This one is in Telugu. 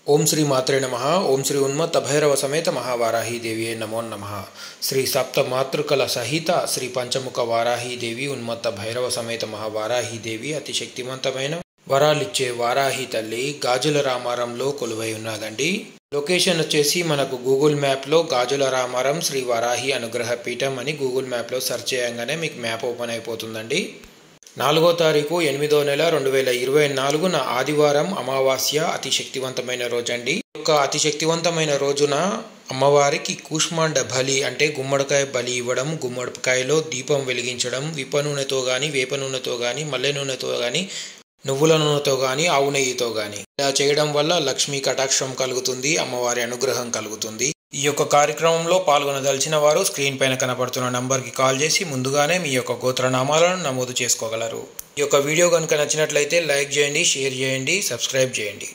ओम श्री मात्रे नमः। ओम श्री उन्मत्त भैरव समेत महावाराही देवी नमो नमः। श्री सप्त मातृकल सहित श्री पंचमुख वाराही देवी उन्मत्त भैरव समेत महावाराही देवी अति శక్తివంతమైన వరాలిచ్చే వారాహి తల్లి గాజుల రామారంలో కొలువై ఉన్నదండి। లొకేషన్ వచ్చేసి మనకు గూగుల్ మ్యాప్లో గాజుల రామారం శ్రీ వారాహి అనుగ్రహ పీఠం అని గూగుల్ మ్యాప్లో సెర్చ్ చేయగానే మీకు మ్యాప్ ఓపెన్ అయిపోతుందండి। 4వ తారీఖు 8వ నెల 2024న ఆదివారం అమావాస్య అతి శక్తివంతమైన రోజండి। ఒక అతి శక్తివంతమైన రోజున అమ్మవారికి కూష్మాండ బలి అంటే గుమ్మడికాయ బలి ఇవ్వడం, గుమ్మడికాయలో దీపం వెలిగించడం, విప్ప నూనెతో కానీ వేప నూనెతో కానీ మల్లె నూనెతో కానీ నువ్వుల నూనెతో కానీ ఆవు నెయ్యితో కానీ ఇలా చేయడం వల్ల లక్ష్మీ కటాక్షం కలుగుతుంది, అమ్మవారి అనుగ్రహం కలుగుతుంది। ఈ యొక్క కార్యక్రమంలో పాల్గొనదలిచిన వారు స్క్రీన్ పైన కనపడుతున్న నంబర్కి కాల్ చేసి ముందుగానే మీ యొక్క గోత్రనామాలను నమోదు చేసుకోగలరు। ఈ యొక్క వీడియో కనుక నచ్చినట్లయితే లైక్ చేయండి, షేర్ చేయండి, సబ్స్క్రైబ్ చేయండి।